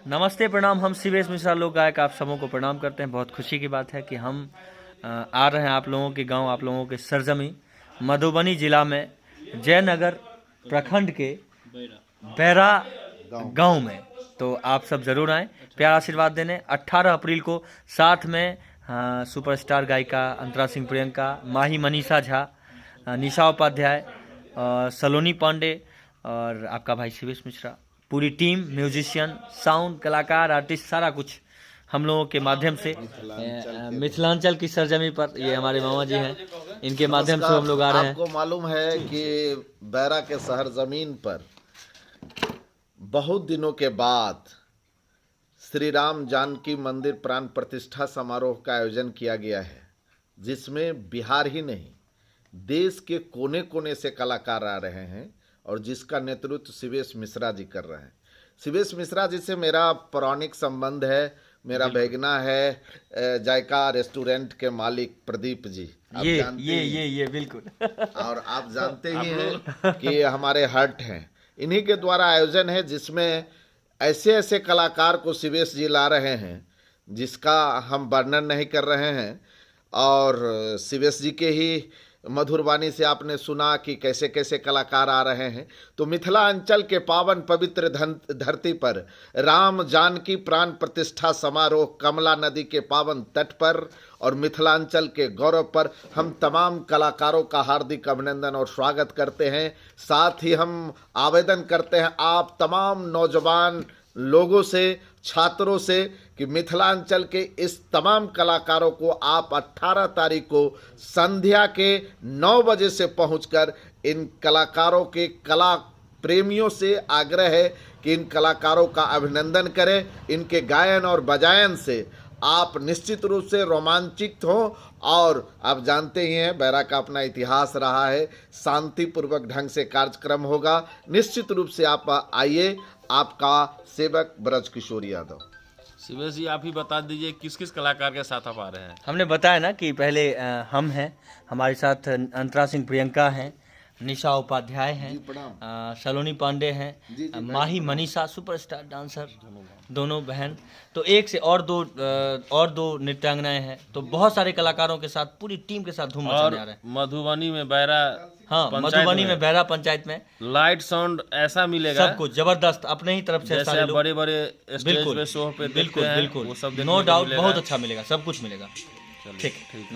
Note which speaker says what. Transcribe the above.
Speaker 1: नमस्ते प्रणाम। हम शिवेश मिश्रा लोक गायक आप सबों को प्रणाम करते हैं। बहुत खुशी की बात है कि हम आ रहे हैं आप लोगों के गांव, आप लोगों के सरजमी मधुबनी जिला में जयनगर प्रखंड के बैरा गांव में। तो आप सब जरूर आएँ, प्यार आशीर्वाद देने। 18 अप्रैल को साथ में सुपरस्टार गायिका अंतरा सिंह प्रियंका, माही मनीषा झा, निशा उपाध्याय, सलोनी पांडे और आपका भाई शिवेश मिश्रा, पूरी टीम, म्यूजिशियन, साउंड, कलाकार, आर्टिस्ट, सारा कुछ हम लोगों के माध्यम से मिथिलांचल की सरजमी पर, ये हमारे मामा जी हैं, इनके माध्यम से हम लोग आ रहे हैं।
Speaker 2: आपको मालूम है कि बैरा के शहर जमीन पर बहुत दिनों के बाद श्री राम जानकी मंदिर प्राण प्रतिष्ठा समारोह का आयोजन किया गया है, जिसमें बिहार ही नहीं देश के कोने कोने से कलाकार आ रहे हैं और जिसका नेतृत्व शिवेश मिश्रा जी कर रहे हैं। शिवेश मिश्रा जी से मेरा पौराणिक संबंध है। मेरा भैगना है जायका रेस्टोरेंट के मालिक प्रदीप जी, आप जानते
Speaker 1: ये बिल्कुल
Speaker 2: और आप जानते ही हैं कि हमारे हट हैं। इन्हीं के द्वारा आयोजन है जिसमें ऐसे ऐसे कलाकार को शिवेश जी ला रहे हैं जिसका हम वर्णन नहीं कर रहे हैं। और शिवेश जी के ही मधुर वाणी से आपने सुना कि कैसे कैसे कलाकार आ रहे हैं। तो मिथिलांचल के पावन पवित्र धरती पर राम जानकी प्राण प्रतिष्ठा समारोह कमला नदी के पावन तट पर और मिथिलांचल के गौरव पर हम तमाम कलाकारों का हार्दिक अभिनंदन और स्वागत करते हैं। साथ ही हम आवेदन करते हैं आप तमाम नौजवान लोगों से, छात्रों से कि मिथिलांचल के इस तमाम कलाकारों को आप 18 तारीख को संध्या के 9 बजे से पहुंचकर इन कलाकारों के कला प्रेमियों से आग्रह है कि इन कलाकारों का अभिनंदन करें। इनके गायन और बजायन से आप निश्चित रूप से रोमांचित हों। और आप जानते ही हैं बैरा का अपना इतिहास रहा है, शांतिपूर्वक ढंग से कार्यक्रम होगा। निश्चित रूप से आप आइए। आपका सेवक ब्रज किशोर यादव।
Speaker 3: शिवेश जी, आप ही बता दीजिए किस किस कलाकार के साथ आप आ रहे हैं।
Speaker 1: हमने बताया ना कि पहले हम हैं, हमारे साथ अंतरा सिंह प्रियंका हैं, निशा उपाध्याय हैं, सलोनी पांडे हैं, माही मनीषा सुपरस्टार डांसर, दोनों बहन, तो एक से और दो नृत्यांगनाएं हैं। तो बहुत सारे कलाकारों के साथ, पूरी टीम के साथ धूम मचाने आ रहे हैं।
Speaker 3: मधुबनी में बैरा,
Speaker 1: हाँ, मधुबनी में बैरा पंचायत में
Speaker 3: लाइट साउंड ऐसा मिलेगा,
Speaker 1: सब कुछ जबरदस्त अपने ही तरफ से।
Speaker 3: जैसे बड़े बड़े स्टेज पे शो पे
Speaker 1: बिल्कुल,
Speaker 3: वो सब
Speaker 1: नो डाउट बहुत अच्छा मिलेगा, सब कुछ मिलेगा। ठीक, नमस्कार।